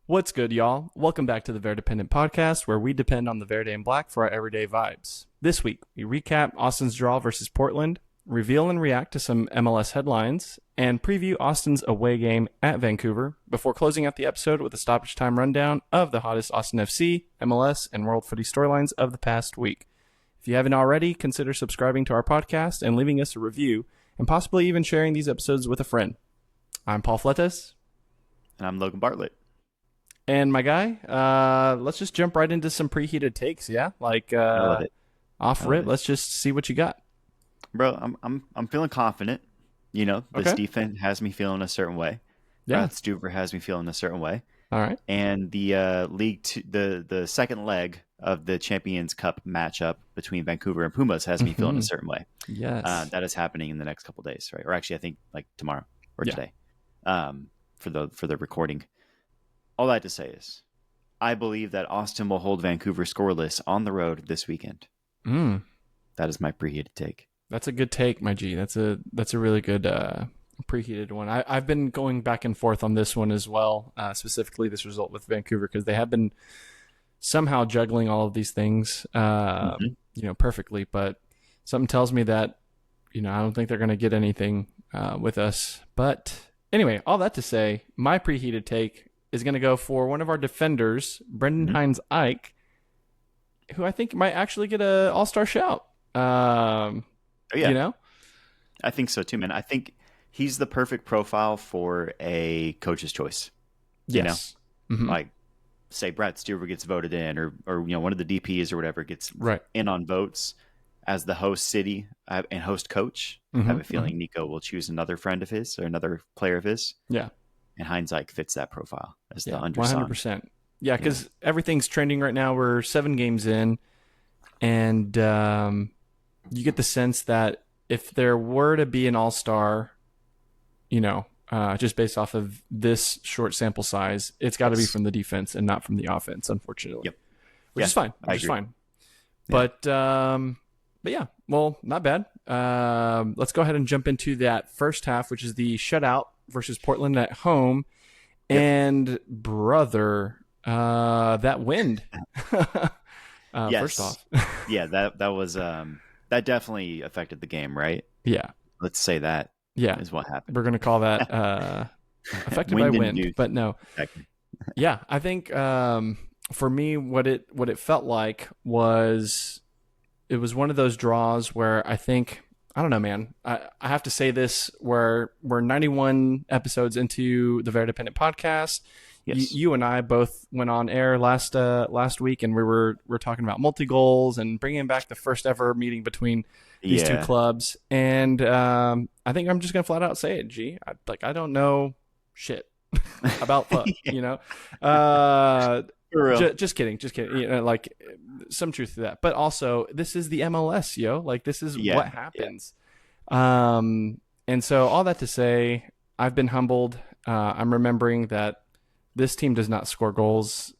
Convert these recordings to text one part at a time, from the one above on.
What's good, y'all? Welcome back to the Verdependent podcast, where we depend on the Verde and Black for our everyday vibes. This week, we recap Austin's draw versus Portland, reveal and react to some MLS headlines, and preview Austin's away game at Vancouver, before closing out the episode with a stoppage time rundown of the hottest Austin FC, MLS, and World Footy storylines of the past week. If you haven't already, consider subscribing to our podcast and leaving us a review, and possibly even sharing these episodes with a friend. I'm Paul Fletes. And I'm Logan Bartlett. And my guy, let's just jump right into some preheated takes, yeah? Like I love it. Off rip, let's just see what you got. Bro, I'm feeling confident. You know, this Okay. defense has me feeling a certain way. Yeah. Stuver has me feeling a certain way. All right. And the the second leg of the Champions Cup matchup between Vancouver and Pumas has me feeling a certain way. Yes. That is happening in the next couple of days, right? Or actually, I think like tomorrow or Yeah. today. For the recording. All that to say is, I believe that Austin will hold Vancouver scoreless on the road this weekend. That is my preheated take. That's a good take, my G. That's a really good preheated one. I've been going back and forth on this one as well, specifically this result with Vancouver, because they have been somehow juggling all of these things, perfectly. But something tells me that, I don't think they're going to get anything with us. But anyway, all that to say, my preheated take is going to go for one of our defenders, Brendan Hines-Ike, who I think might actually get an all-star shout. Yeah. I think so too, man. I think he's the perfect profile for a coach's choice. Yes. Like, say Brad Stuver gets voted in, or one of the DPs or whatever gets in on votes as the host city and host coach. I have a feeling Nico will choose another friend of his or another player of his. Yeah. And Hines-Ike fits that profile as the undersung. 100%. Yeah, because everything's trending right now. We're 7 games in, and you get the sense that if there were to be an all-star, just based off of this short sample size, it's got to be from the defense and not from the offense, unfortunately. Yep. Which is fine. I agree. Yeah. But yeah, well, not bad. Let's go ahead and jump into that first half, which is the shutout versus Portland at home. Yep. And brother, that wind. First off. Yeah, that was that definitely affected the game, right? Yeah. Let's say that is what happened. We're gonna call that affected by wind. Induced. But no. Yeah, I think for me what it felt like was it was one of those draws where I think, I don't know, man. I have to say this, we're 91 episodes into the Verdependent podcast. Yes. You and I both went on air last week, and we're talking about multi-goals and bringing back the first ever meeting between these two clubs. And I think I'm just going to flat out say it, G. I don't know shit about fuck, For real. Just kidding. Like some truth to that, but also this is the MLS, yo. Like this is what happens. And so all that to say, I've been humbled. I'm remembering that this team does not score goals.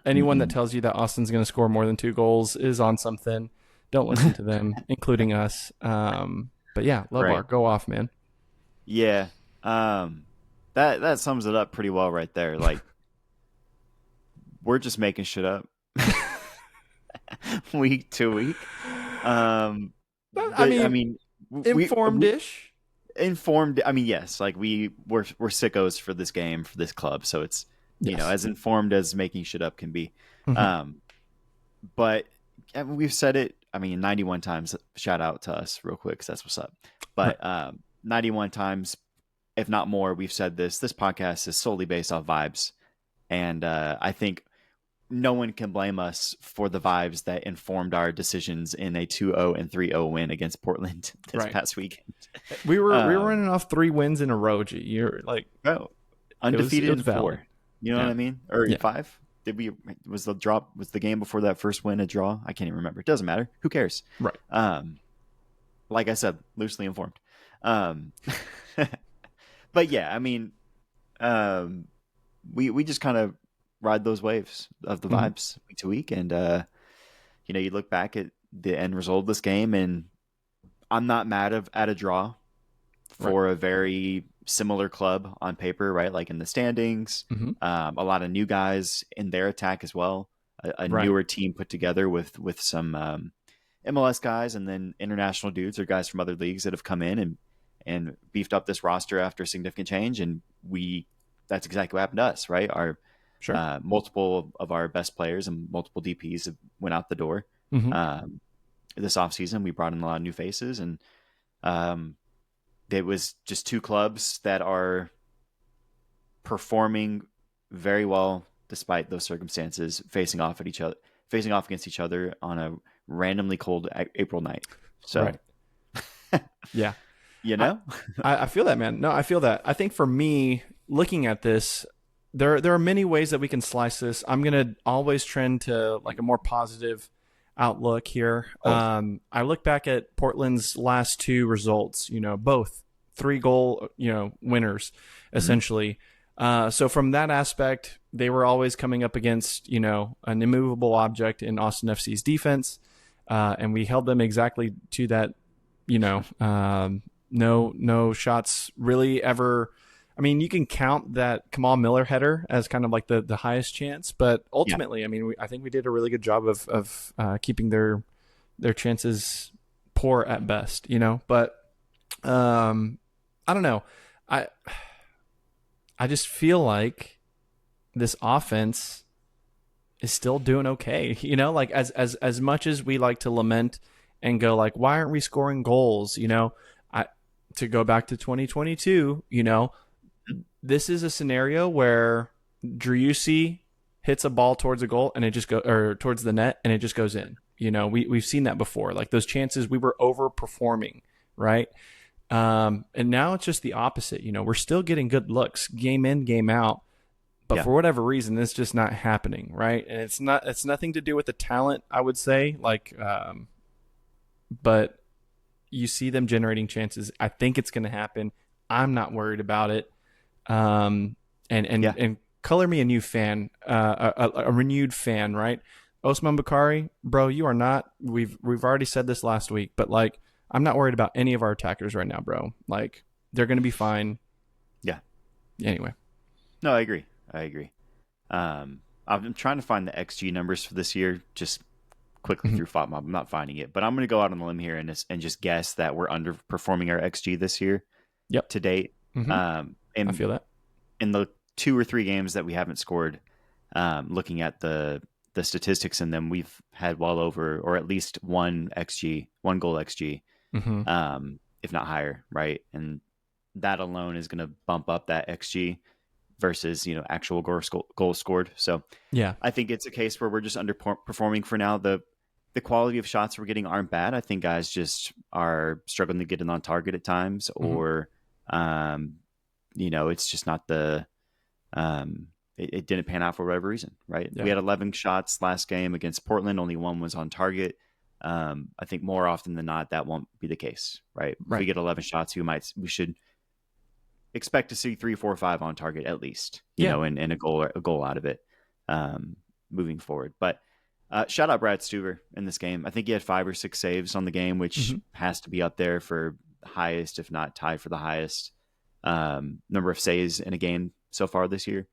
Anyone that tells you that Austin's going to score more than 2 goals is on something. Don't listen to them, including us. But yeah, Lobar, go off, man. Yeah. That sums it up pretty well right there. Like, we're just making shit up week to week. Informed-ish. Informed. I mean, yes. Like we're sickos for this game, for this club. So it's as informed as making shit up can be. But we've said it. 91 times. Shout out to us real quick, 'cause that's what's up. But 91 times, if not more, we've said this. This podcast is solely based off vibes, and I think no one can blame us for the vibes that informed our decisions in a 2-0 and 3-0 win against Portland this past weekend. We were running off 3 wins in a row. G. You're like, undefeated it was in 4. valid. You know what I mean? Or 5? Was the game before that first win a draw? I can't even remember. It doesn't matter. Who cares? Right. Like I said, loosely informed. But yeah, we just kind of ride those waves of the vibes week to week, and you look back at the end result of this game, and I'm not mad at a draw Right. for a very similar club on paper, right? Like in the standings, Hmm. a lot of new guys in their attack as well. A Right. newer team put together with some MLS guys and then international dudes or guys from other leagues that have come in and beefed up this roster after significant change. And that's exactly what happened to us, right? Our Sure. multiple of our best players and multiple DPs have went out the door. Hmm. Um, this offseason, we brought in a lot of new faces, and um, it was just two clubs that are performing very well despite those circumstances, facing off against each other on a randomly cold April night. So, Right. Yeah. you I, know, I feel that, man. No, I feel that. I think for me, looking at this, there are many ways that we can slice this. I'm gonna always trend to like a more positive outlook here. always. I look back at Portland's last two results. Both 3-goal winners Mhm. essentially. So from that aspect, they were always coming up against an immovable object in Austin FC's defense, and we held them exactly to that. No shots really ever. I mean, you can count that Kamal Miller header as kind of like the highest chance, but Yeah. ultimately, I mean, I think we did a really good job of keeping their chances poor at best. But I don't know. I I just feel like this offense is still doing okay. Like as much as we like to lament and go like, why aren't we scoring goals? I to go back to 2022. This is a scenario where Driussi hits a ball towards a goal and it just go or towards the net and it just goes in. We've seen that before. Like those chances, we were overperforming, right? And now it's just the opposite. We're still getting good looks, game in, game out, but Yeah. for whatever reason, it's just not happening, right? And it's nothing to do with the talent, I would say. But you see them generating chances. I think it's going to happen. I'm not worried about it. And and Yeah. and color me a new fan, a renewed fan, right? Osman Bukhari, bro, you are not. We've already said this last week, but like, I'm not worried about any of our attackers right now, bro. Like, they're going to be fine. Yeah. Anyway. No, I agree. I agree. I'm trying to find the XG numbers for this year, just quickly Mhm. through FOTMob. I'm not finding it, but I'm going to go out on the limb here and just guess that we're underperforming our XG this year Yep. to date. Hmm. I And feel that. in the 2 or 3 games that we haven't scored, looking at the statistics in them, we've had well over or at least one XG, one goal XG, Hmm. if not higher, right? And that alone is going to bump up that XG versus actual goals scored. So Yeah. I think it's a case where we're just underperforming for now. The quality of shots we're getting aren't bad. I think guys just are struggling to get in on target at times, Hmm. or it's just not the it didn't pan out for whatever reason, right? We Yeah. had 11 shots last game against Portland. Only one was on target. I think more often than not, that won't be the case, right? If we Right. get 11 shots, we should expect to see 3, 4, 5 on target at least, Yeah. and a goal out of it moving forward. But shout out Brad Stuver in this game. I think he had 5 or 6 saves on the game, which Hmm. has to be up there for the highest, if not tied for the highest number of saves in a game so far this year.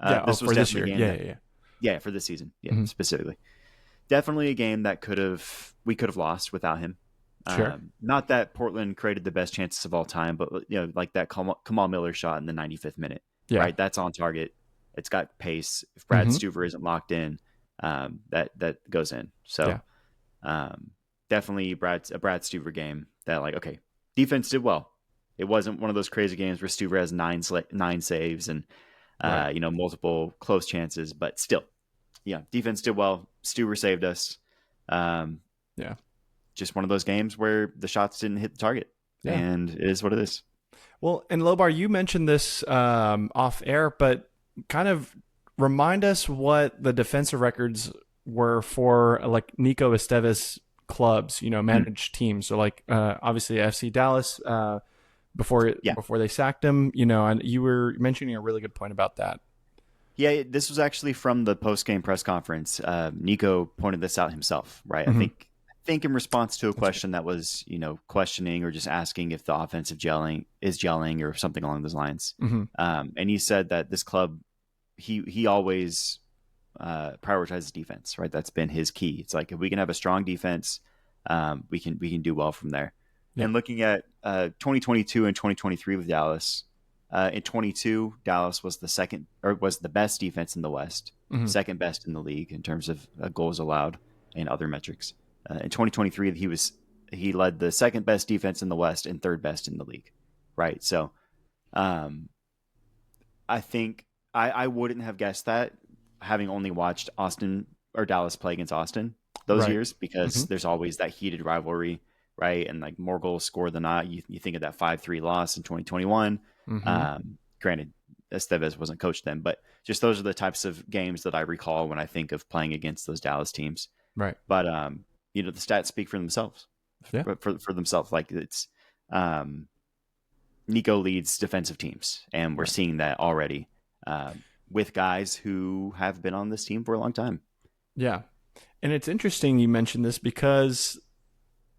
Yeah. Oh, This was for this definitely year. a game Yeah. that, Yeah. Yeah. yeah, for this season, yeah, Hmm. specifically, definitely a game that we could have lost without him. Sure. Not that Portland created the best chances of all time, but like that Kamal Miller shot in the 95th minute, Yeah. right? That's on target. It's got pace. If Brad Hmm. Stuver isn't locked in, that goes in. So Yeah. definitely a Brad Stuver game that, like, okay, defense did well. It wasn't one of those crazy games where Stuver has nine saves and Right. multiple close chances, but still, yeah, defense did well. Stuver saved us. Um, Yeah. just one of those games where the shots didn't hit the target, Yeah. and it is what it is. Well, and Lobar, you mentioned this off air, but kind of remind us what the defensive records were for like Nico Esteves clubs, Mm, managed teams. So like obviously FC Dallas yeah, before they sacked him, and you were mentioning a really good point about that. yeah. This was actually from the post game press conference. Nico pointed this out himself, right? I Hmm. think think in response to a question that was, questioning or just asking if the offensive is gelling or something along those lines. Mm-hmm. And he said that this club, he always prioritizes defense, right? That's been his key. It's like, if we can have a strong defense, we can do well from there. Yeah. And looking at 2022 and 2023 with Dallas, in 22, Dallas was the best defense in the West, Mm-hmm. second best in the league in terms of goals allowed and other metrics. In 2023, he led the second best defense in the West and third best in the league, right? So, I think I wouldn't have guessed that, having only watched Austin or Dallas play against Austin those Right. years, because Mm-hmm. there's always that heated rivalry, right? And like more goals scored than not. You think of that 5-3 loss in 2021. Mm-hmm. Granted, Estevez wasn't coached then, but just those are the types of games that I recall when I think of playing against those Dallas teams. Right. But the stats speak for themselves. Yeah. For themselves, like it's Nico leads defensive teams, and we're seeing that already with guys who have been on this team for a long time. Yeah. And it's interesting you mentioned this, because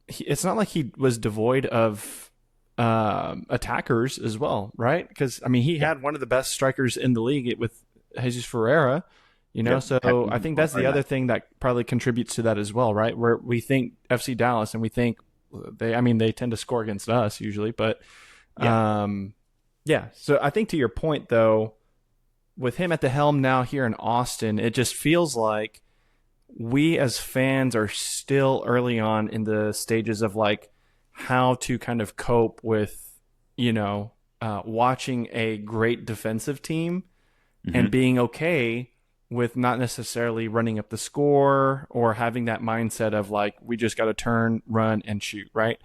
it's not like he was devoid of attackers as well, right? Because, I mean, he had one of the best strikers in the league with Jesus Ferreira, so I think that's the other thing that probably contributes to that as well, right? Where we think FC Dallas and we think they tend to score against us usually, but So I think, to your point though, with him at the helm now here in Austin, it just feels like we as fans are still early on in the stages of like how to kind of cope with, watching a great defensive team and being okay with not necessarily running up the score or having that mindset of like, we just got to turn, run, and shoot, right?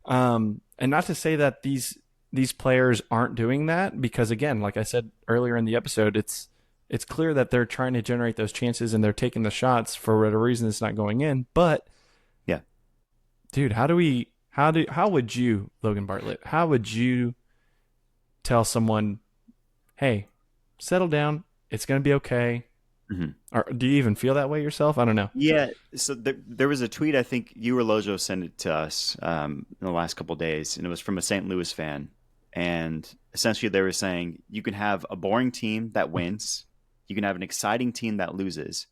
And not to say that these players aren't doing that, because again, like I said earlier in the episode, it's clear that they're trying to generate those chances and they're taking the shots. For whatever reason, it's not going in. But yeah, dude, how would you, Logan Bartlett, how would you tell someone, hey, settle down, it's going to be okay? Or do you even feel that way yourself? I don't know. Yeah. So there was a tweet, I think you or Lojo sent it to us in the last couple of days, and it was from a St. Louis fan. And essentially they were saying you can have a boring team that wins, you can have an exciting team that loses.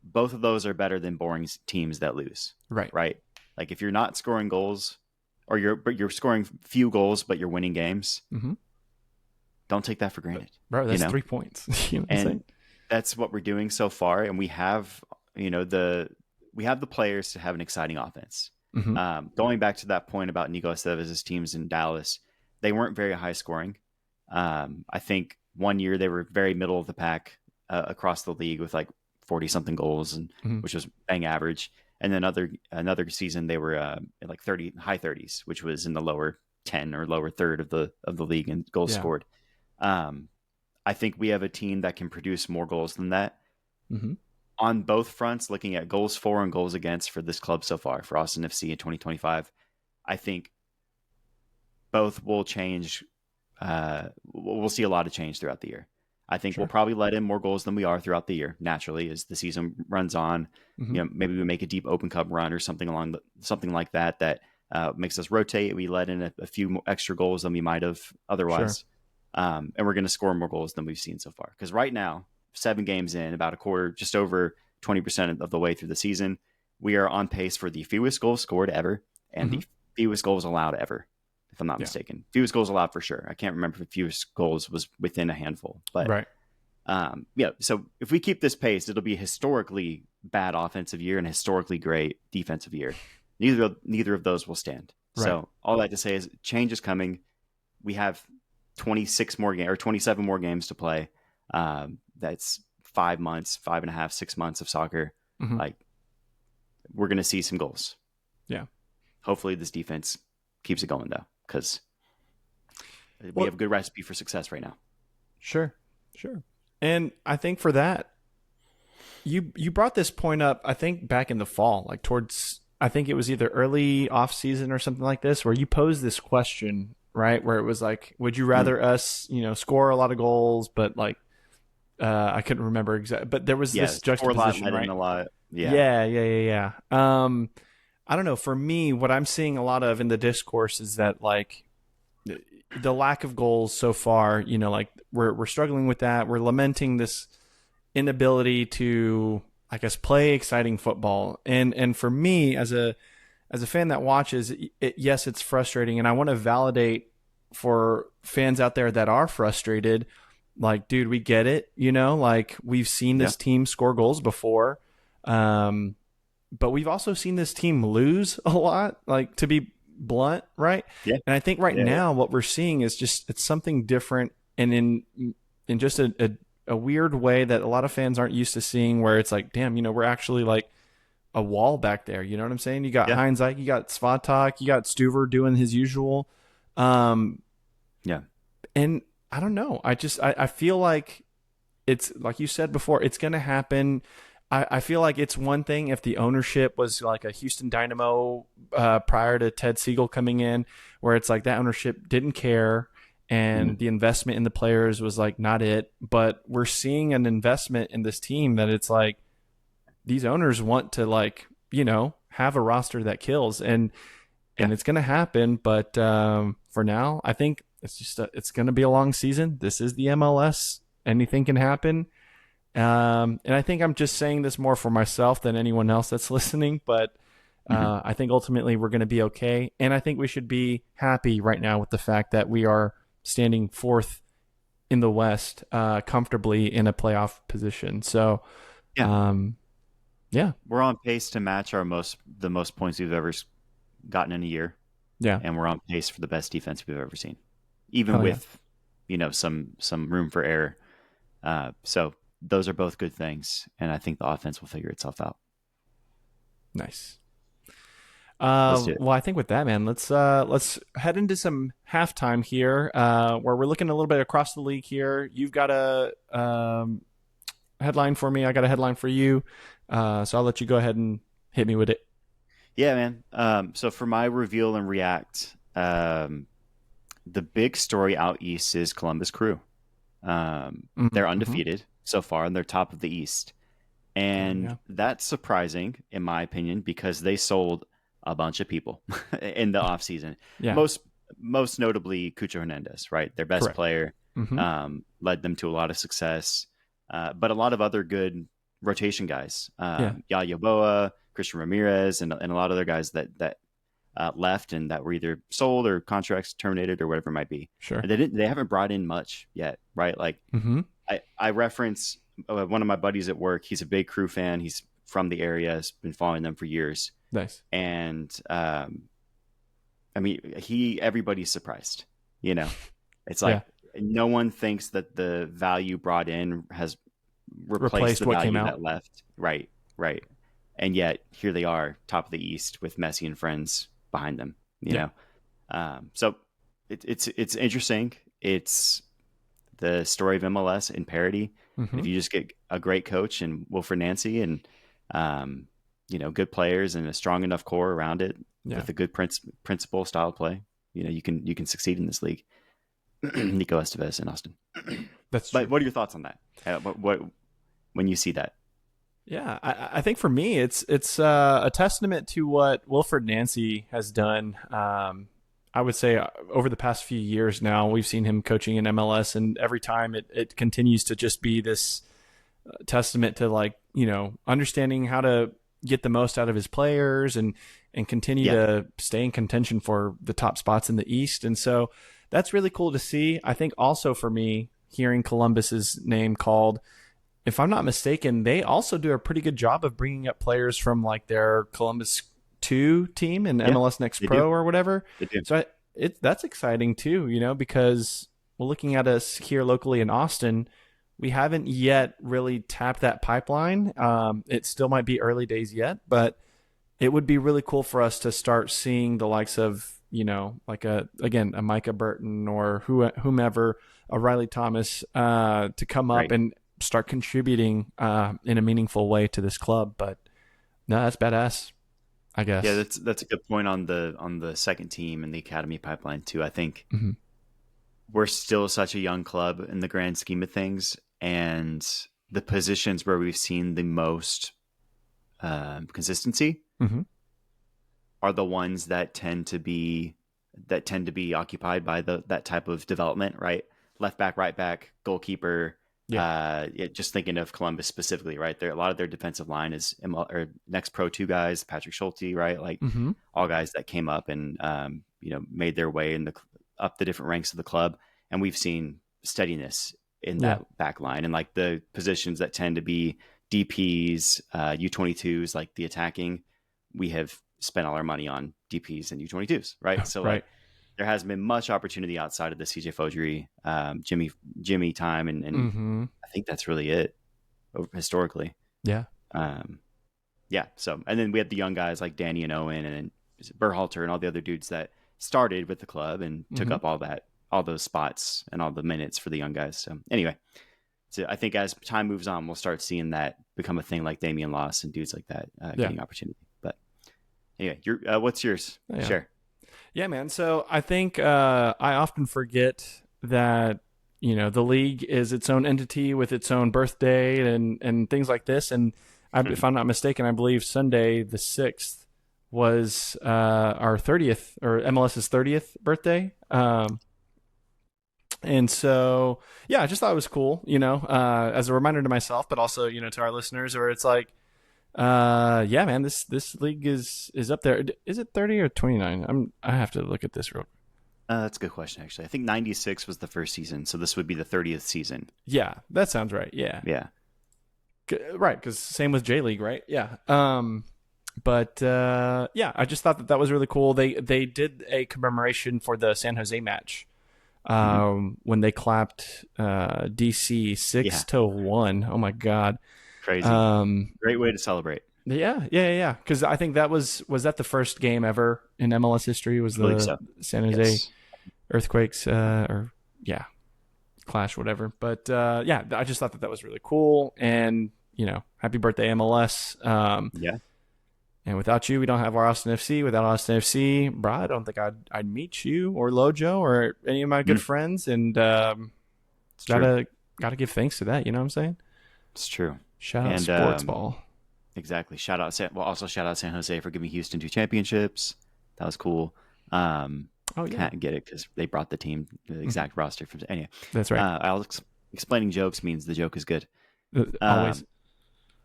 Both of those are better than boring teams that lose. Right. Right. Like if you're not scoring goals, or you're scoring few goals but you're winning games, don't take that for granted. Bro, that's 3 points. And that's what we're doing so far. And we have, the players to have an exciting offense. Going back to that point about Nico Estevez's teams in Dallas, they weren't very high scoring. I think one year they were very middle of the pack across the league with like 40 something goals, and which was bang average. And then another season they were at like high 30s, which was in the lower 10 or lower third of the league in goals scored. I think we have a team that can produce more goals than that. On both fronts, looking at goals for and goals against for this club so far, for Austin FC in 2025, I think both will change. We'll see a lot of change throughout the year. I think we'll probably let in more goals than we are throughout the year, naturally, as the season runs on. Maybe we make a deep Open Cup run or something like that makes us rotate. We let in a few more extra goals than we might have otherwise. And we're going to score more goals than we've seen so far. Because right now, 7 games in, about a quarter, just over 20% of the way through the season, we are on pace for the fewest goals scored ever and the fewest goals allowed ever, if I'm not mistaken. Fewest goals allowed for sure. I can't remember if fewest goals was within a handful. But so if we keep this pace, it'll be a historically bad offensive year and a historically great defensive year. Neither of those will stand. Right. So all that to say is change is coming. We have 27 more games to play. That's 5 months, 5.5, 6 months of soccer. Like, we're going to see some goals. Yeah. Hopefully this defense keeps it going though, because we have a good recipe for success right now. Sure. And I think for that, you brought this point up, I think back in the fall, like towards, I think it was either early off season or something like this, where you posed this question, right? Where it was like, would you rather us, score a lot of goals, but like, I couldn't remember exactly, but there was this juxtaposition, right? A lot. Yeah. I don't know. For me, what I'm seeing a lot of in the discourse is that like the lack of goals so far. Like we're struggling with that. We're lamenting this inability to, I guess, play exciting football. And for me, as a fan that watches, yes, it's frustrating, and I want to validate for fans out there that are frustrated. Like, dude, we get it. Like we've seen Yeah. this team score goals before. But we've also seen this team lose a lot, like to be blunt, right? Yeah. And I think right Yeah. now what we're seeing is just it's something different, and in just a weird way that a lot of fans aren't used to seeing, where it's like, damn, we're actually like a wall back there. You know what I'm saying? You got Yeah. Heinzike, you got Svatak, you got Stuver doing his usual. Um, Yeah. and I don't know. I feel like it's like you said before, it's going to happen. I feel like it's one thing if the ownership was like a Houston Dynamo prior to Ted Siegel coming in, where it's like that ownership didn't care and the investment in the players was like not it. But we're seeing an investment in this team that it's like these owners want to like, have a roster that kills, and it's going to happen. But for now, I think it's going to be a long season. This is the MLS. Anything can happen. And I think I'm just saying this more for myself than anyone else that's listening, but I think ultimately we're going to be okay. And I think we should be happy right now with the fact that we are standing fourth in the West, comfortably in a playoff position. So, Yeah. Yeah, We're on pace to match the most points we've ever gotten in a year, yeah, and we're on pace for the best defense we've ever seen, even hell yeah, with some room for error. So those are both good things, and I think the offense will figure itself out. nice. Let's do it. Well, I think with that, man, let's head into some halftime here, where we're looking a little bit across the league here. You've got a headline for me. I got a headline for you. So I'll let you go ahead and hit me with it. Yeah, man. So for my reveal and react, the big story out east is Columbus Crew. They're undefeated so far, and they're top of the East. And that's surprising, in my opinion, because they sold a bunch of people in the offseason. Yeah. Most notably, Cucho Hernandez, right? Their best Correct. player, led them to a lot of success. But a lot of other good rotation guys. Yaya Boa, Christian Ramirez, and a lot of other guys that left and that were either sold or contracts terminated or whatever it might be. Sure. They haven't brought in much yet, right? Like I reference one of my buddies at work. He's a big Crew fan. He's from the area. Has been following them for years. Nice. And I mean, everybody's surprised. It's like no one thinks that the value brought in has replaced the what value came out. that left. Right. And yet here they are, top of the East with Messi and friends behind them. You know, so it's interesting. It's the story of MLS in parody. If you just get a great coach and Wilfred Nancy and good players and a strong enough core around it with a good principle style play, you can succeed in this league. Nico Estevez in Austin. That's true. But what are your thoughts on that? What when you see that? Yeah, I think for me, it's a testament to what Wilfred Nancy has done. I would say over the past few years now, we've seen him coaching in MLS, and every time it continues to just be this testament to understanding how to get the most out of his players and continue to stay in contention for the top spots in the East. And so that's really cool to see. I think also for me, hearing Columbus's name called, if I'm not mistaken, they also do a pretty good job of bringing up players from like their Columbus 2 team in MLS Next Pro or whatever. So that's exciting too, because looking at us here locally in Austin, we haven't yet really tapped that pipeline. It still might be early days yet, but it would be really cool for us to start seeing the likes of, like a Micah Burton or whomever, a Riley Thomas, to come up and start contributing in a meaningful way to this club. But no, that's badass, I guess. Yeah, that's a good point on the second team and the academy pipeline too. I think we're still such a young club in the grand scheme of things, and the positions where we've seen the most consistency are the ones that tend to be occupied by that type of development, right? Left back, right back, goalkeeper. Yeah. Just thinking of Columbus specifically, right? There, a lot of their defensive line is or next Pro 2 guys, Patrick Schulte, right? Like Mm-hmm. all guys that came up and made their way up the different ranks of the club, and we've seen steadiness in Yeah. that back line, and like the positions that tend to be DPs, U22s, like the attacking, we have spent all our money on DPs and U22s, right? So Right. like there hasn't been much opportunity outside of the CJ Fogery, Jimmy time, and Mm-hmm. I think that's really it historically. Yeah. Yeah. So, and then we had the young guys like Danny and Owen and Berhalter and all the other dudes that started with the club and took Mm-hmm. up all those spots and all the minutes for the young guys. So anyway, so I think as time moves on, we'll start seeing that become a thing, like Damian Loss and dudes like that getting opportunity. But anyway, what's yours? Yeah. Share. Yeah, man. So I think I often forget that the league is its own entity with its own birthday and things like this. And if I'm not mistaken, I believe Sunday the 6th was our 30th or MLS's 30th birthday. And so, yeah, I just thought it was cool, as a reminder to myself, but also, to our listeners, where it's like, yeah, man, this league is up there. Is it 30 or 29? I have to look at this real quick. That's a good question, actually. I think 96 was the first season, so this would be the 30th season. Yeah, that sounds right. Yeah. Yeah. Right, because same with J League, right? Yeah. But yeah, I just thought that was really cool. They did a commemoration for the San Jose match. When they clapped DC 6-1. Oh my God. Crazy. Great way to celebrate. Yeah. Because I think was that the first game ever in MLS history? Was the San Jose Earthquakes or Clash, whatever. But yeah, I just thought that was really cool. And happy birthday MLS. Yeah. And without you, we don't have our Austin FC. Without Austin FC, bro, I don't think I'd meet you or Lojo or any of my good friends. And gotta give thanks to that. You know what I'm saying? It's true. Shout out sports ball. Exactly. Also shout out San Jose for giving Houston 2 championships. That was cool. Can't get it because they brought the team, the exact roster from. Anyway, that's right. Explaining jokes means the joke is good. Always.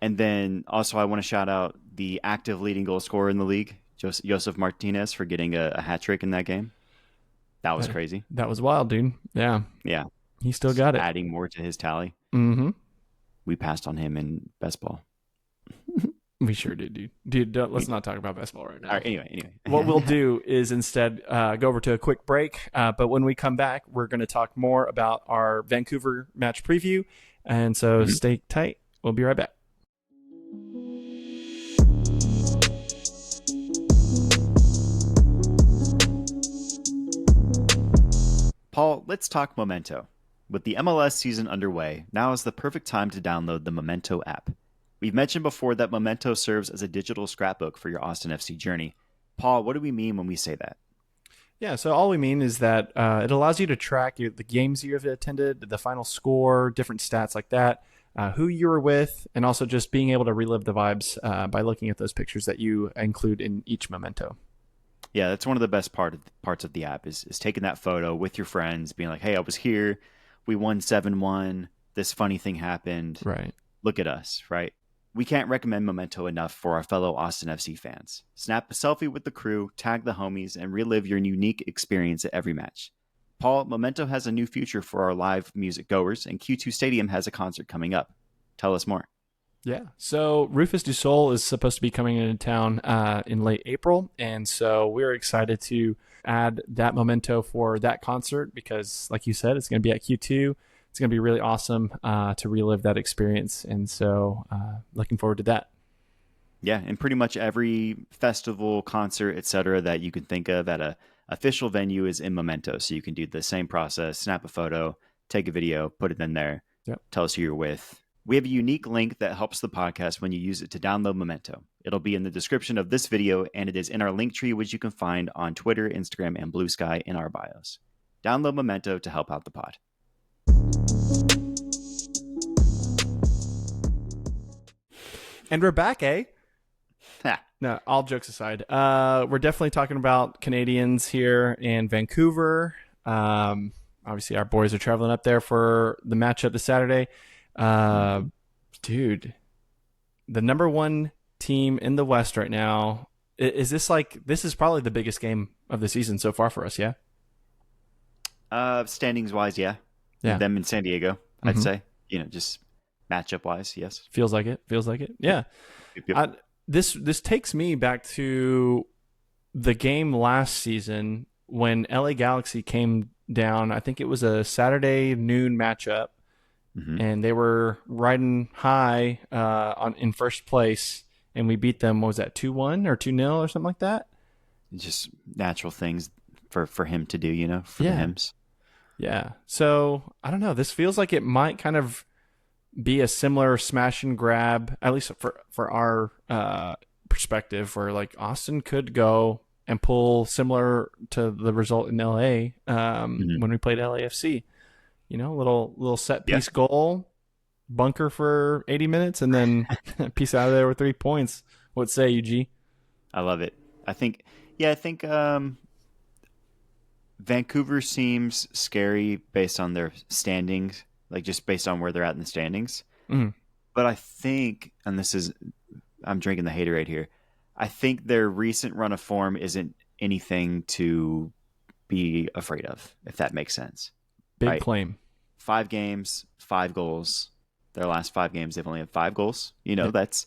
And then also I want to shout out the active leading goal scorer in the league, Joseph Martinez, for getting a hat trick in that game. That was crazy. That was wild, dude. Yeah. Yeah. He still got it. Adding more to his tally. Mm-hmm. We passed on him in best ball. We sure did, dude. Dude, let's not talk about best ball right now. All right, anyway. What we'll do is instead go over to a quick break. But when we come back, we're going to talk more about our Vancouver match preview. And so stay tight. We'll be right back. Paul, let's talk Memento. With the MLS season underway, now is the perfect time to download the Memento app. We've mentioned before that Memento serves as a digital scrapbook for your Austin FC journey. Paul, what do we mean when we say that? Yeah, so all we mean is that it allows you to track the games you have attended, the final score, different stats like that, who you were with, and also just being able to relive the vibes by looking at those pictures that you include in each Memento. Yeah, that's one of the best parts of the app is taking that photo with your friends, being like, hey, I was here. We won 7-1. This funny thing happened. Right. Look at us, right? We can't recommend Memento enough for our fellow Austin FC fans. Snap a selfie with the crew, tag the homies, and relive your unique experience at every match. Paul, Memento has a new future for our live music goers, and Q2 Stadium has a concert coming up. Tell us more. Yeah. So Rufus Du Sol is supposed to be coming into town in late April. And so we're excited to add that Memento for that concert because, like you said, it's going to be at Q2. It's going to be really awesome to relive that experience. And so looking forward to that. Yeah. And pretty much every festival, concert, etc., that you can think of at a official venue is in Memento. So you can do the same process, snap a photo, take a video, put it in there, tell us who you're with. We have a unique link that helps the podcast when you use it to download Memento. It'll be in the description of this video, and it is in our link tree, which you can find on Twitter, Instagram, and Blue Sky in our bios. Download Memento to help out the pod. And we're back, eh? No, all jokes aside, we're definitely talking about Canadians here in Vancouver. Obviously, our boys are traveling up there for the matchup this Saturday. Uh, Mhm. dude, the number one team in the West right now. Is this like this is probably the biggest game of the season so far for us? Yeah, Standings wise, yeah. yeah. Them in San Diego, I'd Mm-hmm. say. Just matchup wise, yes. Feels like it. Feels like it. Yep. Yeah. Yep. Yep. I, this takes me back to the game last season when LA Galaxy came down. I think it was a Saturday noon matchup, Hmm. and they were riding high on in first place, and we beat them. What was that, 2-1 or 2-0 or something like that? Just natural things for him to do, for the Yeah, hymns. yeah. So I don't know. This feels like it might kind of be a similar smash and grab, at least for our perspective, where like Austin could go and pull similar to the result in LA Hmm. when we played LAFC. Little set Yeah, piece goal, bunker for 80 minutes, and then piece out of there with 3 points. What say you, G? I love it. I think Vancouver seems scary based on their standings, like just based on where they're at in the standings. Mm, But I think, and I'm drinking the haterade here. I think their recent run of form isn't anything to be afraid of, if that makes sense. big Right? claim. 5 games, 5 goals. Their last 5 games, they've only had 5 goals. Yeah, That's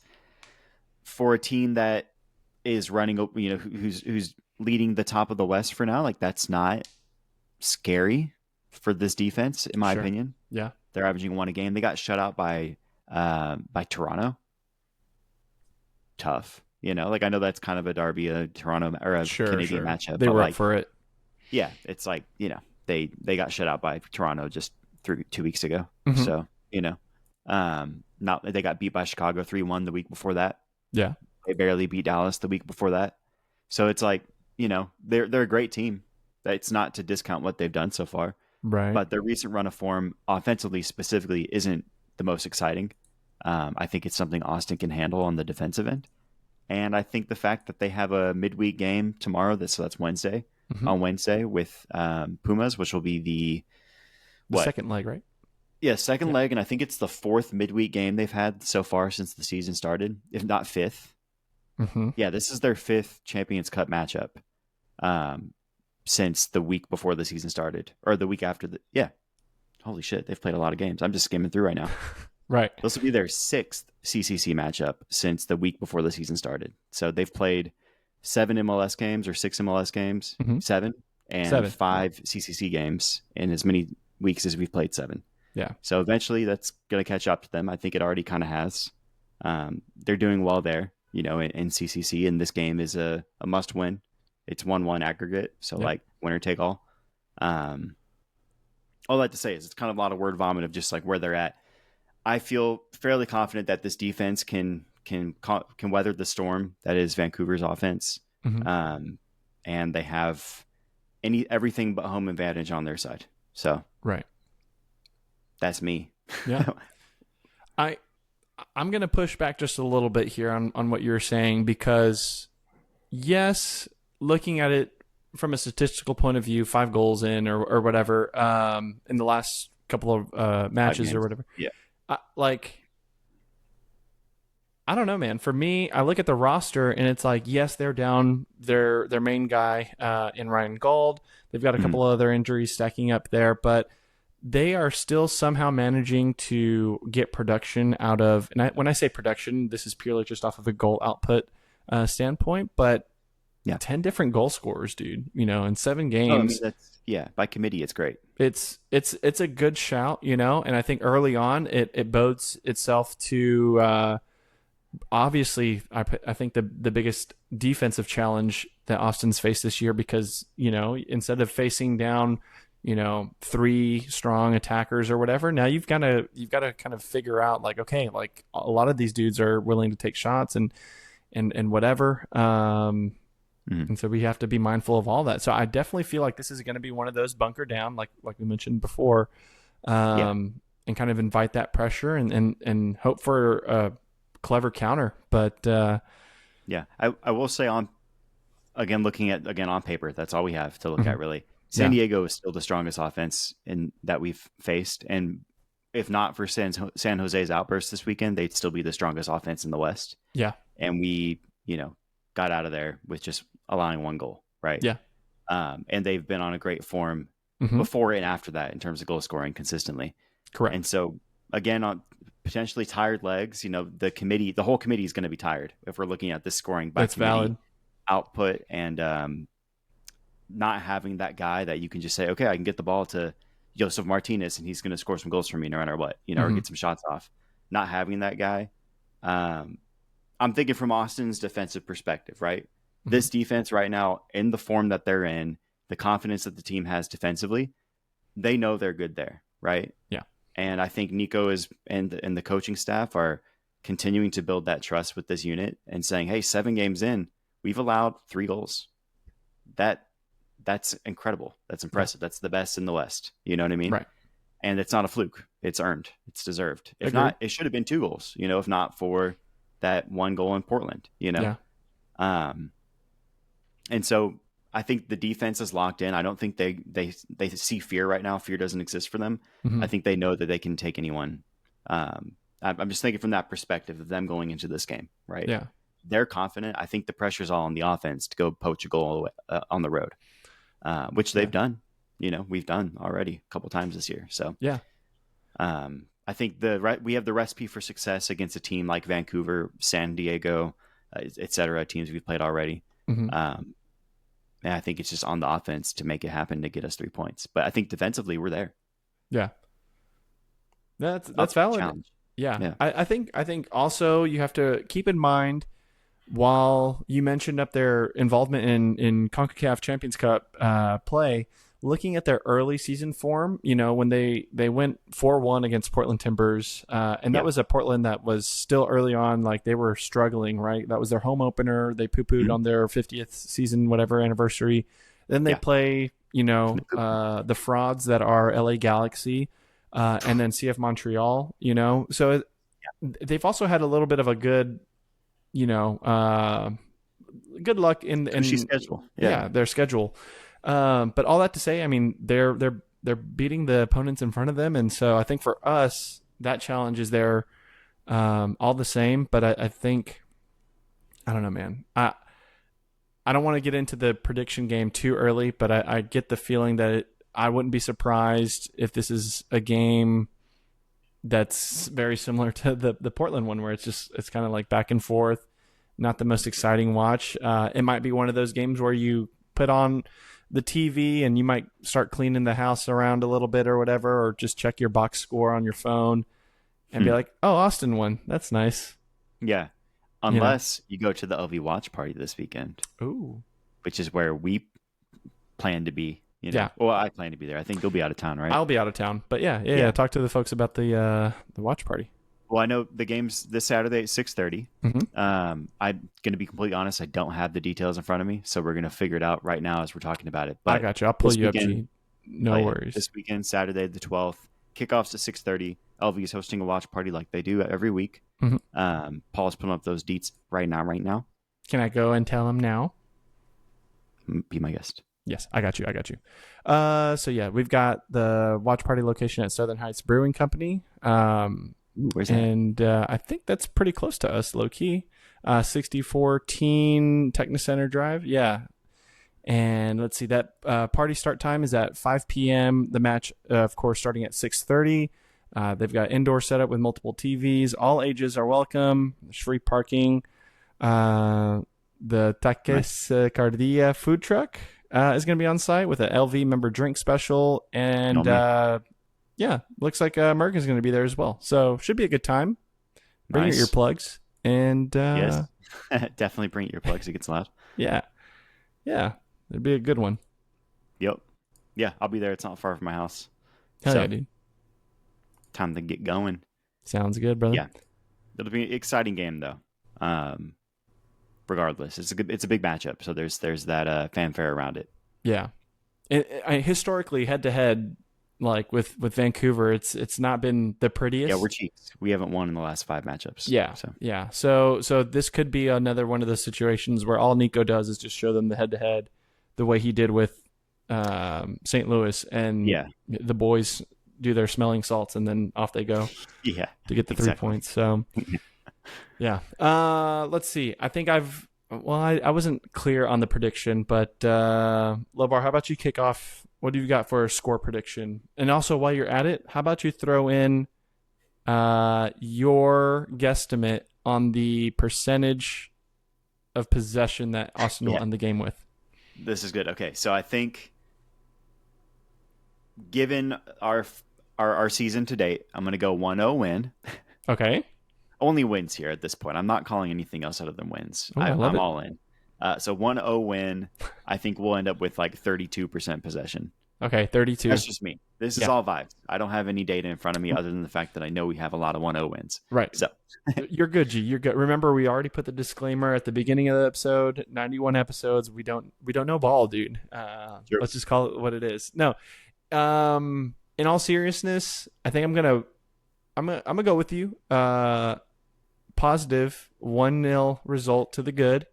for a team that is running, who's leading the top of the West for now. Like that's not scary for this defense, in my sure. opinion. Yeah, They're averaging 1 a game. They got shut out by Toronto. Tough, Like I know that's kind of a derby, a Toronto or a sure, Canadian sure. matchup, They but were up like, for it. yeah, it's like they got shut out by Toronto just 2 weeks ago. Hmm. So not they got beat by Chicago 3-1 the week before that. Yeah, They barely beat Dallas the week before that. So it's like they're a great team. It's not to discount what they've done so far, right. but their recent run of form, offensively specifically, isn't the most exciting. I think it's something Austin can handle on the defensive end. And I think the fact that they have a midweek game tomorrow, that's Wednesday, Hmm. on Wednesday with Pumas, which will be the The what? second leg, right? Yeah, second Yeah. leg, and I think it's the fourth midweek game they've had so far since the season started, if not fifth. Hmm. Yeah, this is their fifth Champions Cup matchup um, since the week before the season started, or the week after the. Yeah, holy shit, they've played a lot of games. I'm just skimming through right now. Right. This will be their sixth CCC matchup since the week before the season started. So they've played 7 MLS games or 6 MLS games, Hmm. seven, and Seven. 5 CCC games in as many weeks as we've played 7. Yeah. So eventually that's going to catch up to them. I think it already kind of has. They're doing well there, in CCC, and this game is a must win. It's 1-1 aggregate, so Yep. like winner take all. Um, all I like to say is it's kind of a lot of word vomit of just like where they're at. I feel fairly confident that this defense can weather the storm that is Vancouver's offense, Hmm. um, and they have everything but home advantage on their side. So Right. that's me. Yeah. I I'm gonna push back just a little bit here on what you're saying because yes, looking at it from a statistical point of view, 5 goals in or whatever in the last couple of Five matches or games. whatever. Yeah. Like I don't know, man. For me, I look at the roster and it's like, yes, they're down their main guy in Ryan Gold. They've got a Mhm. couple other injuries stacking up there, but they are still somehow managing to get production out of. And when I say production, this is purely just off of a goal output standpoint. But Yeah. 10 different goal scorers, dude. In 7 games, By committee, it's great. it's a good shout, and I think early on it bodes itself to. Obviously, I think the biggest defensive challenge that Austin's faced this year because instead of facing down 3 strong attackers or whatever, now you've got to kind of figure out like, okay, like a lot of these dudes are willing to take shots and whatever, Mhm. and so we have to be mindful of all that. So I definitely feel like this is going to be one of those bunker down like we mentioned before, Yeah. and kind of invite that pressure and hope for a clever counter. But Yeah. I will say on again looking at again on paper, that's all we have to look Hmm. at really. San Yeah, Diego is still the strongest offense in that we've faced, and if not for San Jose's outburst this weekend, they'd still be the strongest offense in the West. yeah, And we, got out of there with just allowing one goal, right? yeah. And they've been on a great form Hmm. before and after that in terms of goal scoring consistently. And Correct. so again, on potentially tired legs, the whole committee is going to be tired if we're looking at this scoring by That's committee valid. output and not having that guy that you can just say, okay, I can get the ball to Josef Martinez and he's going to score some goals for me no matter what, or Hmm. get some shots off. Not having that guy. I'm thinking from Austin's defensive perspective, right? Hmm. This defense right now, in the form that they're in, the confidence that the team has defensively, they know they're good there, right? Yeah. And I think Nico is and the coaching staff are continuing to build that trust with this unit and saying, hey, 7 games in, we've allowed 3 goals. That's incredible. That's Yeah. impressive. That's the best in the West. You know what I mean? Right. And it's not a fluke. It's earned. It's deserved. If Agreed. not, it should have been 2 goals, if not for that 1 goal in Portland. Yeah. Um, and so I think the defense is locked in. I don't think they see fear right now. Fear doesn't exist for them. Hmm. I think they know that they can take anyone. I'm just thinking from that perspective of them going into this game, right? Yeah. They're confident. I think the pressure's all on the offense to go poach a goal on the road, which Yeah. they've done. We've done already a couple times this year. So Yeah. I think we have the recipe for success against a team like Vancouver, San Diego, et cetera, teams we've played already. Hmm. And I think it's just on the offense to make it happen to get us 3 points. But I think defensively, we're there. Yeah. That's Up for the valid. challenge. Yeah. Yeah. I think also you have to keep in mind, while you mentioned up their involvement in CONCACAF Champions Cup play, looking at their early season form, when they went 4-1 against Portland Timbers, and that Yeah. was a Portland that was still early on, like they were struggling, right? That was their home opener. They poo-pooed Mhm. on their 50th season, whatever anniversary. Then they Yeah. play, the frauds that are LA Galaxy, and then CF Montreal, So they've also had a little bit of a good, good luck Cushy in schedule. yeah, their schedule. But all that to say, I mean, they're beating the opponents in front of them, and so I think for us that challenge is there, all the same. But I think, I don't know, man. I don't want to get into the prediction game too early, but I get the feeling that I wouldn't be surprised if this is a game that's very similar to the Portland one, where it's kind of like back and forth, not the most exciting watch. It might be one of those games where you put on the TV and you might start cleaning the house around a little bit or whatever, or just check your box score on your phone and be like, "Oh, Austin won. That's nice." Yeah. You know? Unless you go to the LV watch party this weekend, Ooh. which is where we plan to be. Yeah. Well, I plan to be there. I think you'll be out of town, right? I'll be out of town, but yeah. Yeah. Talk to the folks about the watch party. Well, I know the game's this Saturday at 6:30. Mm-hmm. I'm going to be completely honest. I don't have the details in front of me, so we're going to figure it out right now as we're talking about it. I But got you. I'll pull this you up, weekend, G. No worries. This weekend, Saturday the 12th, kickoffs at 6:30. LV is hosting a watch party like they do every week. Mm-hmm. Paul's putting up those deets right now. Can I go and tell him now? Be my guest. Yes, I got you. So yeah, we've got the watch party location at Southern Heights Brewing Company. Where's that? And I think that's pretty close to us, low key. 6014 Technicenter Drive. Yeah. And let's see, that party start time is at 5 p.m. The match, of course, starting at 6:30. They've got indoor setup with multiple TVs. All ages are welcome. There's free parking. The Taques Cardia food truck is going to be on site with an LV member drink special. And yeah, looks like America's going to be there as well. So should be a good time. Bring Nice. your earplugs. And Yes, definitely bring your plugs. It gets loud. Yeah. It'd be a good one. Yep. Yeah, I'll be there. It's not far from my house. Hell So, yeah, dude. time to get going. Sounds good, brother. Yeah. It'll be an exciting game though. Regardless, it's a big matchup. So there's that fanfare around it. Yeah. Historically, head to head, like with Vancouver, it's not been the Yeah, we're prettiest. Chiefs. We haven't won in the last 5 matchups. Yeah, So yeah. So this could be another one of those situations where all Nico does is just show them the head to head, the way he did with St. Louis, and yeah, the boys do their smelling salts, and then off they go yeah, to get the 3 exactly. points. So yeah. Let's see. I think I wasn't clear on the prediction, but Lobar, how about you kick off? What do you got for a score prediction? And also, while you're at it, how about you throw in your guesstimate on the percentage of possession that Austin will Yeah, end the game with? this is good. Okay, so I think given our season to date, I'm going to go 1-0 win. Okay. Only wins here at this point. I'm not calling anything else other than wins. Oh, I love I'm it. all in. So 1-0 win. I think we'll end up with like 32% possession. Okay, 32. That's just me. This is Yeah, all vibes. I don't have any data in front of me other than the fact that I know we have a lot of 1-0 wins. right. So You're good, G. You're good. Remember, we already put the disclaimer at the beginning of the episode. 91 episodes. We don't know ball, dude. sure. Let's just call it what it is. No. In all seriousness, I think I'm gonna go with you. Positive 1-0 result to the good.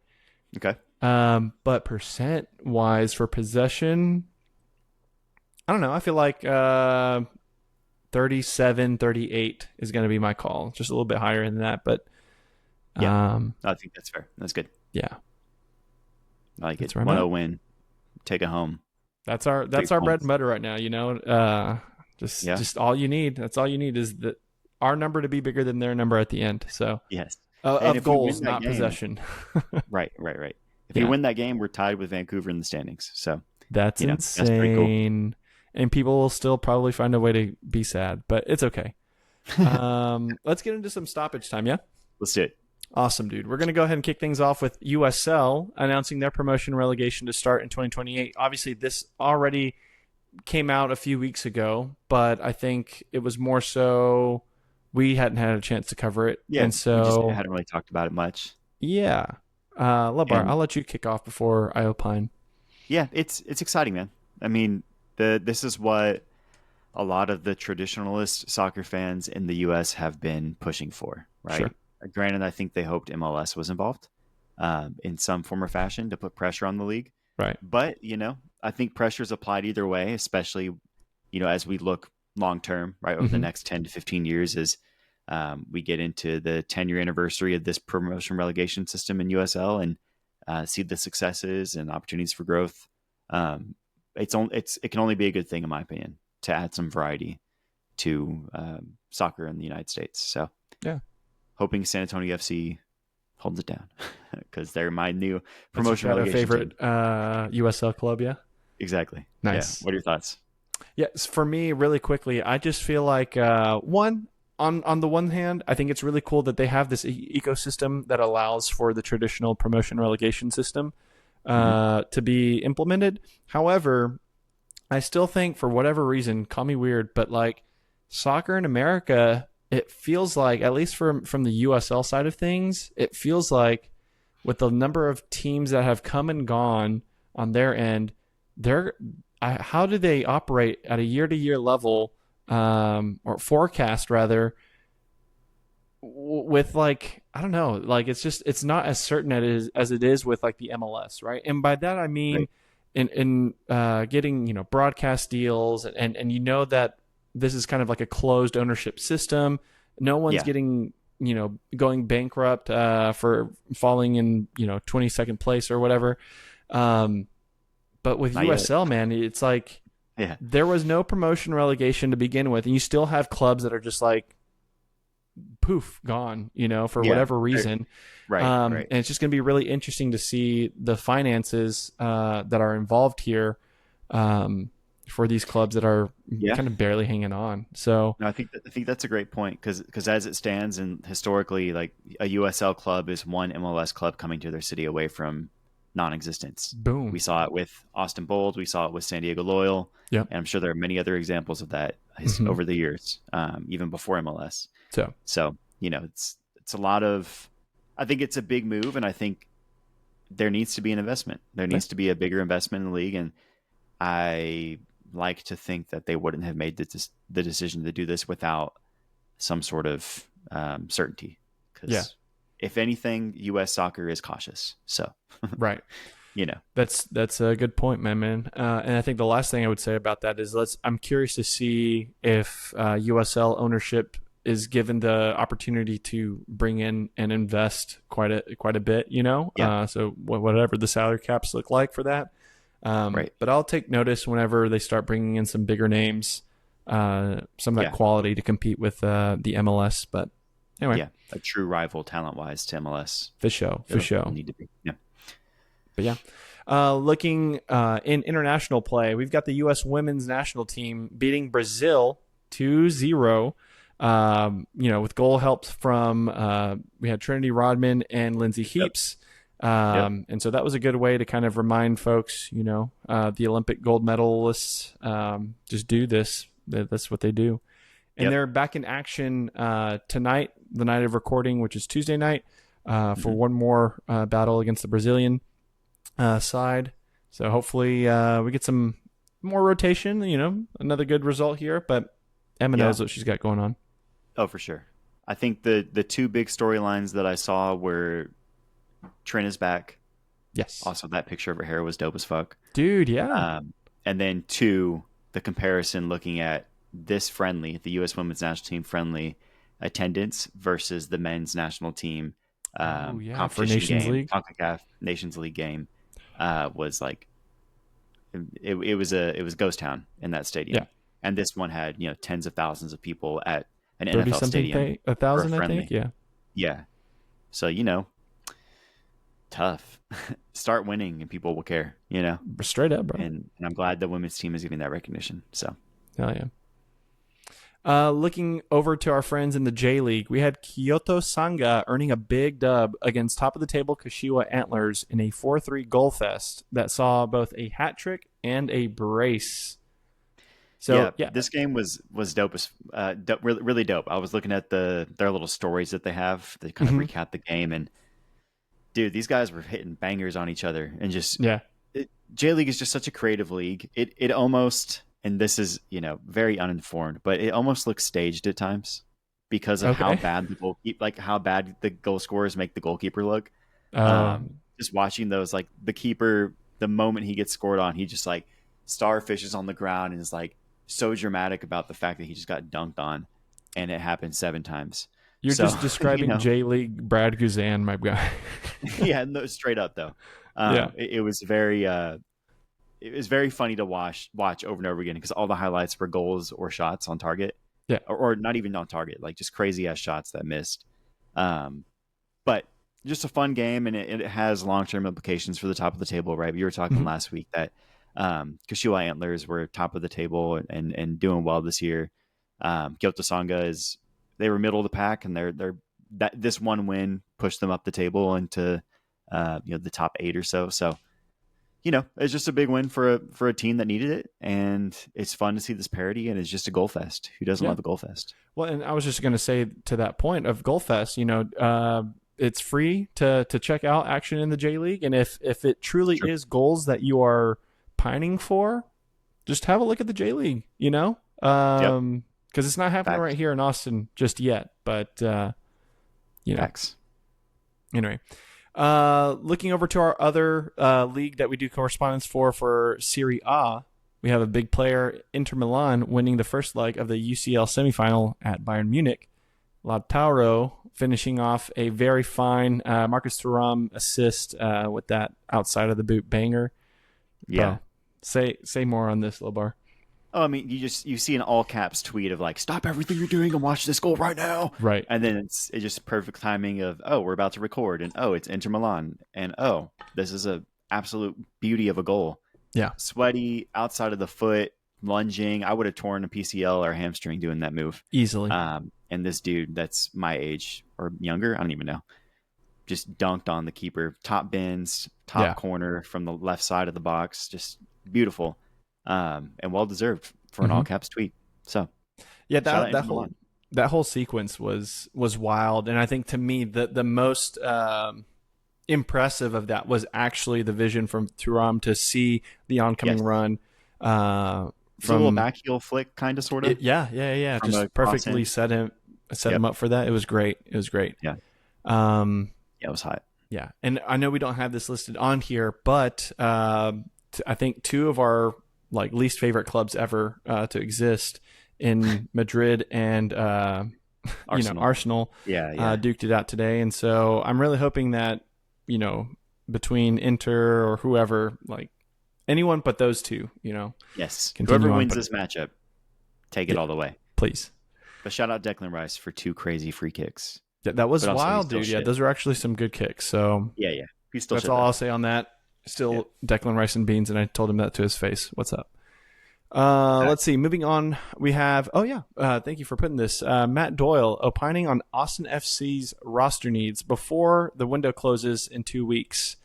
Okay. But percent wise for possession, I don't know. I feel like 37, 38 is going to be my call. Just a little bit higher than that, but Yeah. I think that's fair. That's good. yeah, I like that's it. where I'm 1-0 at. win. Take it home. That's 3 our bread points. and butter right now. Yeah. Just all you need. That's all you need is our number to be bigger than their number at the end. So Yes. And of if we win goals, that not game, possession. right. If we Yeah, win that game, we're tied with Vancouver in the standings. So, that's that's pretty cool. insane. And people will still probably find a way to be sad, but it's okay. Let's get into some stoppage time. Yeah. Let's do it. Awesome, dude. We're going to go ahead and kick things off with USL announcing their promotion relegation to start in 2028. Obviously, this already came out a few weeks ago, but I think it was more so we hadn't had a chance to cover it. Yeah. And We just so, hadn't really talked about it much. yeah. Labar, And I'll let you kick off before I opine. yeah, it's exciting, man. I mean, this is what a lot of the traditionalist soccer fans in the U.S. have been pushing for, Sure. right? Granted, I think they hoped MLS was involved in some form or fashion to put pressure on the league. Right. But, I think pressure is applied either way, especially, as we look long term, right, over the Mhm. next 10 to 15 years as we get into the 10-year anniversary of this promotion relegation system in USL and see the successes and opportunities for growth. It can only be a good thing, in my opinion, to add some variety to soccer in the United States. So, Yeah. hoping San Antonio FC holds it down because they're my new That's your promotion relegation favorite team. USL club, yeah? Exactly. Nice. Yeah. What are your thoughts? Yes, for me, really quickly, I just feel like one on the one hand, I think it's really cool that they have this ecosystem that allows for the traditional promotion relegation system to be implemented. However, I still think for whatever reason, call me weird, but like soccer in America, it feels like at least from the USL side of things, it feels like with the number of teams that have come and gone on their end, how do they operate at a year-to-year level or forecast rather with like I don't know, like it's not as certain as it is with like the MLS, right? And by that I mean Right. in getting broadcast deals and that this is kind of like a closed ownership system. No one's Yeah. getting going bankrupt for falling in 22nd place or whatever. But with Not yet. USL, man, it's like Yeah. there was no promotion relegation to begin with, and you still have clubs that are just like poof gone, for Yeah. whatever reason. Right. Right. And it's just going to be really interesting to see the finances that are involved here for these clubs that are Yeah. kind of barely hanging on. So No, I think that's a great point because as it stands and historically, like a USL club is one MLS club coming to their city away from non-existence. boom. We saw it with Austin Bold. We saw it with San Diego Loyal. Yep. And I'm sure there are many other examples of that Mhm. over the years, even before MLS. So So, it's a lot of, I think it's a big move. And I think there needs to be an investment. There needs to be a bigger investment in the league. And I like to think that they wouldn't have made the decision to do this without some sort of certainty. Yeah. Because if anything, U.S. soccer is cautious. So, Right. you know, That's a good point, man. And I think the last thing I would say about that is I'm curious to see if USL ownership is given the opportunity to bring in and invest quite a bit, you know. Yeah. So whatever the salary caps look like for that. Right. But I'll take notice whenever they start bringing in some bigger names, some of that Yeah. quality to compete with the MLS. But anyway, Yeah, a true rival talent-wise to MLS. for sure. It'll need to be. Yeah. But yeah, looking in international play, we've got the U.S. women's national team beating Brazil 2-0. With goal help from we had Trinity Rodman and Lindsay Heaps. And so that was a good way to kind of remind folks, the Olympic gold medalists just do this. That's what they do. And they're back in action tonight, the night of recording, which is Tuesday night, for one more battle against the Brazilian side. So hopefully we get some more rotation, another good result here. But Emma knows what she's got going on. Oh, for sure. I think the two big storylines that I saw were Trin is back. Yes. Also, that picture of her hair was dope as fuck. Dude, yeah. And then two, the comparison looking at this friendly, the U.S. women's national team friendly attendance versus the men's national team for Nations League. CONCACAF Nations League game was like it was ghost town in that stadium. Yeah. And this one had, tens of thousands of people at an NFL stadium. 1,000, I think. Yeah. Yeah. So, tough. Start winning and people will care, Straight up, bro. And I'm glad the women's team is getting that recognition. So, hell yeah. Looking over to our friends in the J League, we had Kyoto Sanga earning a big dub against top of the table Kashiwa Antlers in a 4-3 goal fest that saw both a hat trick and a brace. So yeah, this game was dope as really, really dope. I was looking at their little stories that they have that kind of recap the game, and dude, these guys were hitting bangers on each other, and just J League is just such a creative league. It almost, and this is very uninformed, but it almost looks staged at times because of how bad how bad the goal scorers make the goalkeeper look. Just watching those, like the keeper, the moment he gets scored on, he just like starfishes on the ground and is like so dramatic about the fact that he just got dunked on, and it happened 7 times. You're just describing J League Brad Guzan, my guy. Yeah, no, straight up though. It was very funny to watch over and over again because all the highlights were goals or shots on target. Yeah, or not even on target, like just crazy ass shots that missed. But just a fun game, and it has long-term implications for the top of the table, right? We were talking last week that Kashiwa Antlers were top of the table and doing well this year. Kyoto Sanga they were middle of the pack, and this one win pushed them up the table into the top 8 or so. So it's just a big win for a team that needed it, and it's fun to see this parity, and it's just a goal fest. Who doesn't love a goal fest? Well, and I was just going to say to that point of goal fest, it's free to check out action in the J League, and if it truly is goals that you are pining for, just have a look at the J League, because it's not happening right here in Austin just yet, but Facts. Anyway, looking over to our other league that we do correspondence for Serie A, we have a big player, Inter Milan, winning the first leg of the UCL semifinal at Bayern Munich. Lautaro finishing off a very fine Marcus Thuram assist with that outside of the boot banger. Yeah. Say more on this, Lobar. Oh, I mean, you see an all caps tweet of like, stop everything you're doing and watch this goal right now. Right. And then it's just perfect timing of, oh, we're about to record, and oh, it's Inter Milan, and oh, this is a absolute beauty of a goal. Yeah. Sweaty, outside of the foot, lunging. I would have torn a PCL or a hamstring doing that move. Easily. And this dude that's my age or younger, I don't even know, just dunked on the keeper. Top bins, top corner from the left side of the box. Just beautiful. And well deserved for an all caps tweet. So yeah, that whole sequence was wild, and I think to me the most impressive of that was actually the vision from Thuram to see the oncoming run It's a little from back heel flick, kind of, sort of. yeah. From a Just cross perfectly in. set Yep. him up for that. It was great. Yeah. Um, Yeah, it was hot. yeah, and I know we don't have this listed on here, but I think two of our like least favorite clubs ever to exist in Madrid and Arsenal. Arsenal Yeah, yeah. duked it out today, and so I'm really hoping that between Inter or whoever, like anyone but those two, Yes. continue Whoever on. wins But this matchup, take it yeah, all the way. please. But shout out Declan Rice for 2 crazy free kicks. That was But also he's wild, still dude. Yeah, shit. those are actually some good kicks. So Yeah, yeah. He's still that's shit all though. I'll say on that. Still Yep. Declan Rice and beans, and I told him that to his face. What's up? Let's see. Moving on, we have. Oh yeah, thank you for putting this. Matt Doyle opining on Austin FC's roster needs before the window closes in 2 weeks'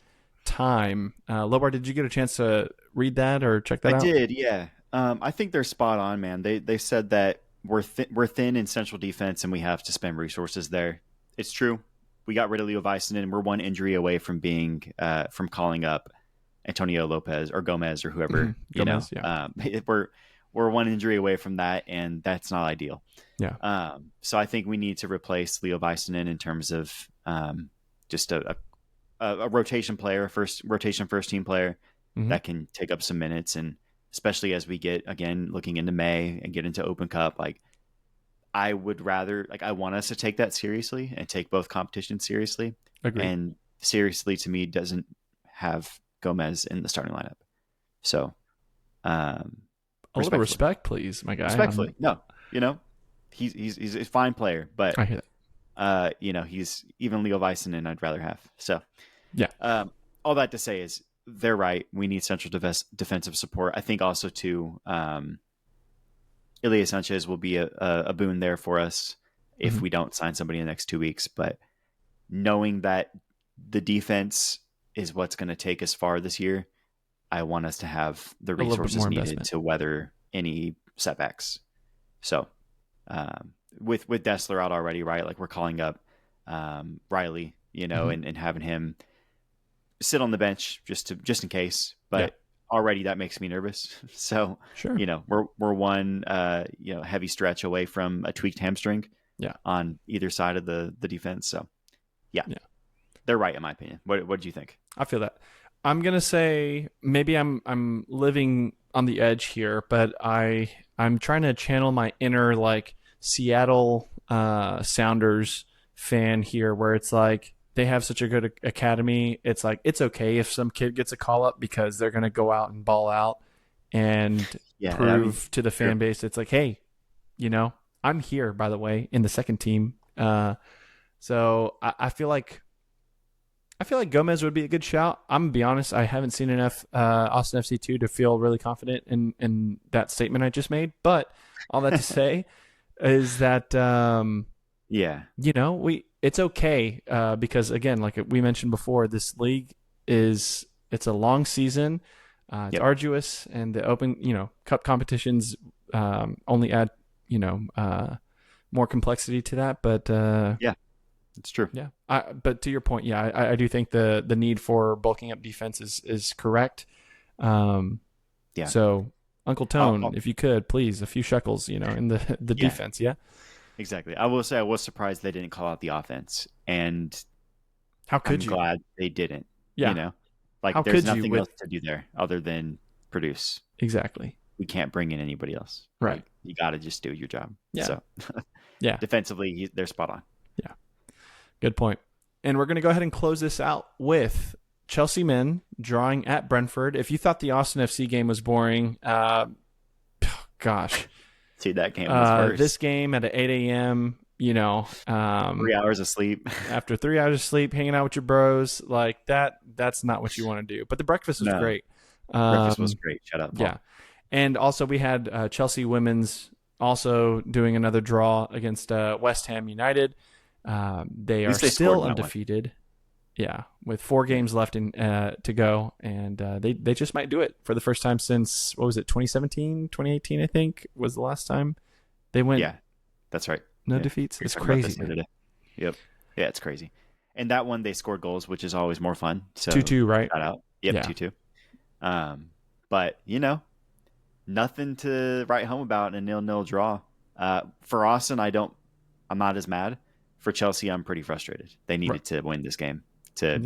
time. Lobar, did you get a chance to read that or check that I out? did, yeah. I think they're spot on, man. They said that we're thin in central defense and we have to spend resources there. It's true. We got rid of Leo Väisänen and we're one injury away from being from calling up Antonio Lopez or Gomez or whoever. Gomez, yeah. We're one injury away from that, and that's not ideal. Yeah. So I think we need to replace Leo Väisänen in terms of just a rotation player, rotation first team player that can take up some minutes, and especially as we get again looking into May and get into Open Cup, like I would rather I want us to take that seriously and take both competitions seriously. Agreed. And seriously to me doesn't have Gomez in the starting lineup. So a little respect, please, my guy. Respectfully, no, he's a fine player, but I hear that. He's even Leo Väisänen I'd rather have. So yeah, all that to say is they're right. We need central defensive support. I think also too, Ilya Sanchez will be a boon there for us if we don't sign somebody in the next 2 weeks. But knowing that the defense is what's going to take us far this year, I want us to have the resources needed to weather any setbacks. So with Dessler out already, right? Like we're calling up Riley, and having him sit on the bench just in case. But already that makes me nervous. So sure. We're one heavy stretch away from a tweaked hamstring. Yeah. On either side of the defense. So yeah. They're right in my opinion. What do you think? I feel that. I'm gonna say maybe I'm living on the edge here, but I'm trying to channel my inner like Seattle Sounders fan here, where it's like they have such a good academy. It's like it's okay if some kid gets a call up because they're gonna go out and ball out and prove to the fan base it's like, hey, I'm here by the way in the second team. So I feel like Gomez would be a good shout. I'm gonna be honest, I haven't seen enough Austin FC 2 to feel really confident in that statement I just made. But all that to say is that it's okay because again, like we mentioned before, this league it's a long season, it's arduous, and the open cup competitions only add more complexity to that. But It's true. Yeah. But to your point, I do think the need for bulking up defense is correct. So Uncle Tone, if you could, please, a few shekels, in the defense. Yeah. Exactly. I will say I was surprised they didn't call out the offense, and how could you? Glad they didn't. Yeah. Like there's nothing else to do there other than produce. Exactly. We can't bring in anybody else. Right. Like, you got to just do your job. Yeah. So yeah. Defensively, they're spot on. Yeah. Good point. And we're going to go ahead and close this out with Chelsea men drawing at Brentford. If you thought the Austin FC game was boring, gosh. See, that game was worse. This game at 8 a.m., 3 hours of sleep. After 3 hours of sleep, hanging out with your bros, like that's not what you want to do. But the breakfast was great. Breakfast was great. Shut up, Paul. Yeah. And also we had Chelsea women's also doing another draw against West Ham United. They are still undefeated. Yeah, with 4 games left to go, and they just might do it for the first time since 2017, 2018, I think was the last time they went. Yeah, that's right. No defeats. It's crazy. Yep. Yeah, it's crazy. And that one they scored goals, which is always more fun. So 2-2, right? Shout out. Yep, 2-2. But nothing to write home about in a 0-0 draw. For Austin, I'm not as mad. For Chelsea, I'm pretty frustrated. They Right. needed to win this game to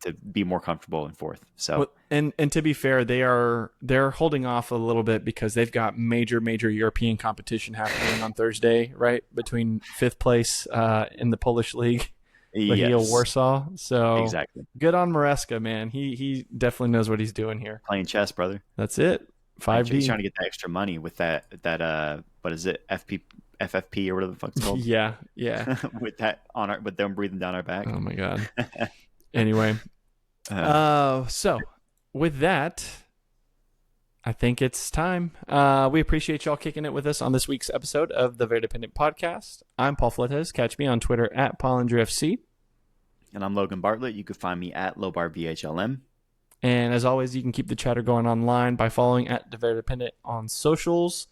Yeah. be more comfortable in fourth. So Well, and to be fair, they're holding off a little bit because they've got major European competition happening on Thursday, right? Between fifth place in the Polish league, Lechia yes, Warsaw. So exactly. good on Maresca, man. He definitely knows what he's doing here. Playing chess, brother. That's it. He's 5D. trying to get that extra money with that what is it, FFP or whatever the fuck it's called. Yeah, yeah. With that with them breathing down our back. Oh my god. Anyway, so with that, I think it's time. We appreciate y'all kicking it with us on this week's episode of the Verdependent podcast. I'm Paul Fletes. Catch me on Twitter at PaulandrFC. And I'm Logan Bartlett. You can find me at LobarVHLM. And as always, you can keep the chatter going online by following at the Verdependent on socials.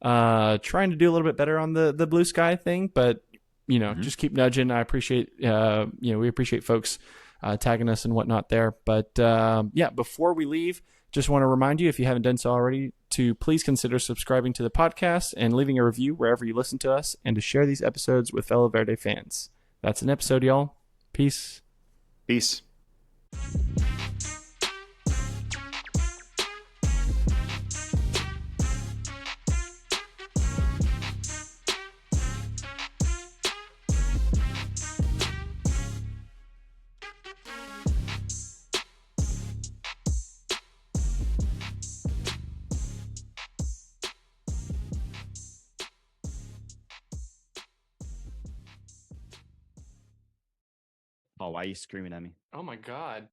Trying to do a little bit better on the blue sky thing, but just keep nudging. I appreciate we appreciate folks tagging us and whatnot there. But before we leave, just want to remind you, if you haven't done so already, to please consider subscribing to the podcast and leaving a review wherever you listen to us, and to share these episodes with fellow Verde fans. That's an episode, y'all. Peace. Peace. Oh, why are you screaming at me? Oh my God.